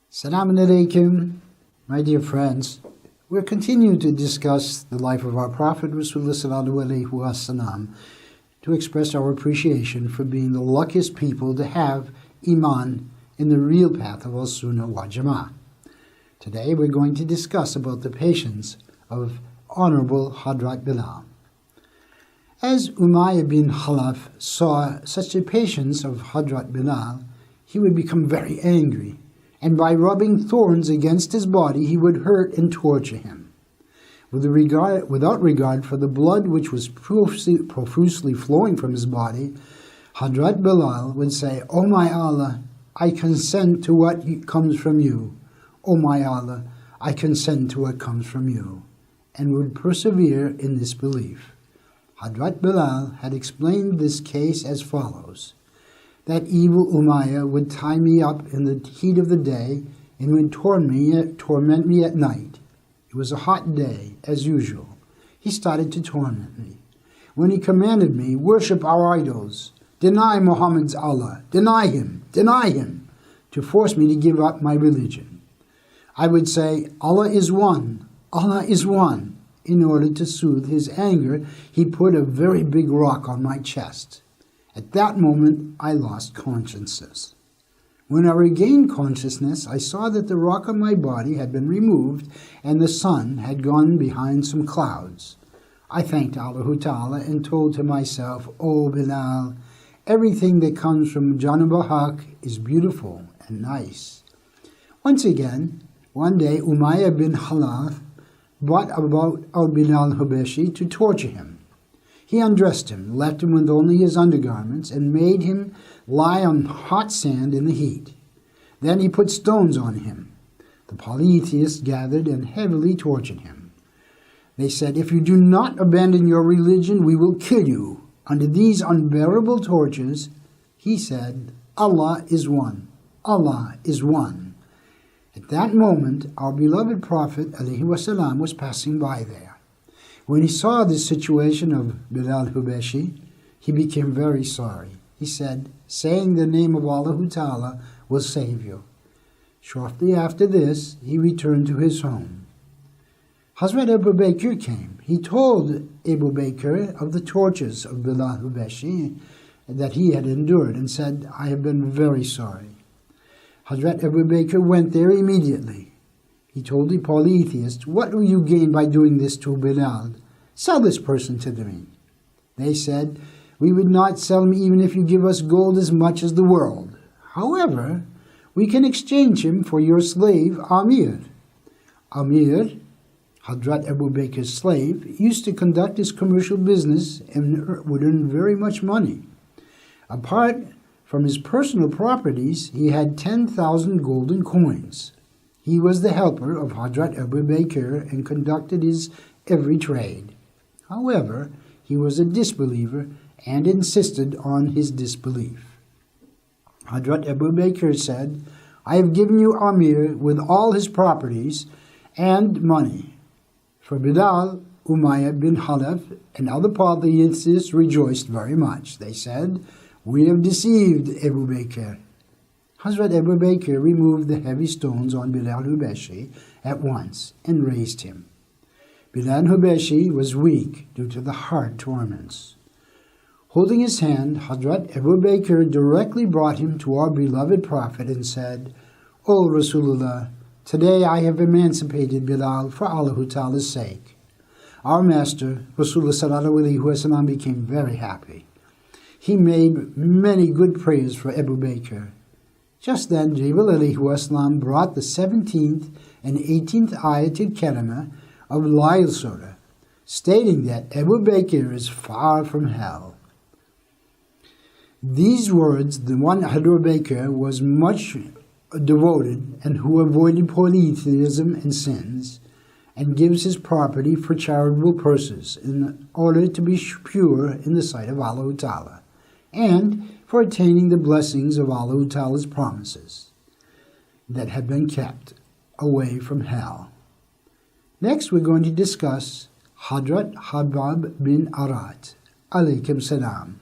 Assalamu alaikum, my dear friends. We're continuing to discuss the life of our Prophet Rasulullah sallallahu alaihi wasallam to express our appreciation for being the luckiest people to have Iman in the real path of al-Sunnah wal Jama'ah. Today we're going to discuss about the patience of Honorable Hadrat Bilal. As Umayyah bin Khalaf saw such a patience of Hadrat Bilal, he would become very angry, and by rubbing thorns against his body he would hurt and torture him. Without regard for the blood which was profusely flowing from his body, Hadrat Bilal would say, "O my Allah, I consent to what comes from you. O my Allah, I consent to what comes from you," and would persevere in this belief. Hadrat Bilal had explained this case as follows: that evil Umayyah would tie me up in the heat of the day and would torment me at night. It was a hot day, as usual. He started to torment me. When he commanded me, "Worship our idols, deny Muhammad's Allah, deny him, to force me to give up my religion, I would say, "Allah is one, Allah is one." In order to soothe his anger, he put a very big rock on my chest. At that moment, I lost consciousness. When I regained consciousness, I saw that the rock on my body had been removed and the sun had gone behind some clouds. I thanked Allah Ta'ala and told to myself, "O Bilal, everything that comes from Janab al-Haq is beautiful and nice." Once again, one day, Umayyah bin Khalaf brought about al-Bilal Hubeshi to torture him. He undressed him, left him with only his undergarments, and made him lie on hot sand in the heat. Then he put stones on him. The polytheists gathered and heavily tortured him. They said, "If you do not abandon your religion, we will kill you." Under these unbearable tortures, he said, "Allah is one. Allah is one." At that moment, our beloved Prophet ﷺ was passing by there. When he saw this situation of Bilal Hubeshi, he became very sorry. He said, "Saying the name of Allah Ta'ala will save you." Shortly after this, he returned to his home. Hazrat Abu Bakr came. He told Abu Bakr of the tortures of Bilal Hubeshi that he had endured and said, "I have been very sorry." Hazrat Abu Bakr went there immediately. He told the polytheists, "What will you gain by doing this to Bilal? Sell this person to me." They said, "We would not sell him even if you give us gold as much as the world. However, we can exchange him for your slave, Amir." Amir, Hadrat Abu Bakr's slave, used to conduct his commercial business and would earn very much money. Apart from his personal properties, he had 10,000 golden coins. He was the helper of Hadrat Abu Bakr and conducted his every trade. However, he was a disbeliever and insisted on his disbelief. Hadrat Abu Bakr said, "I have given you Amir with all his properties and money." For Bilal, Umayyah bin Khalaf and other polytheists rejoiced very much. They said, "We have deceived Abu Bakr." Hazrat Abu Bakr removed the heavy stones on Bilal Hubeshi at once and raised him. Bilal Hubeshi was weak due to the hard torments. Holding his hand, Hazrat Abu Bakr directly brought him to our beloved Prophet and said, "O Rasulullah, today I have emancipated Bilal for Allah Ta'ala's sake." Our master, Rasulullah Sallallahu Alaihi Wasallam, became very happy. He made many good prayers for Abu Bakr. Just then, Jibril alayhi wasallam brought the 17th and 18th ayatul karimah of Layl Surah, stating that Abu Bakr is far from hell. These words, the one Hadar Baker was much devoted and who avoided polytheism and sins, and gives his property for charitable purposes in order to be pure in the sight of Allah Ta'ala, and for attaining the blessings of Allah Ta'ala's promises that have been kept away from hell. Next, we're going to discuss Hadrat Habab bin Arat, alaykum salam.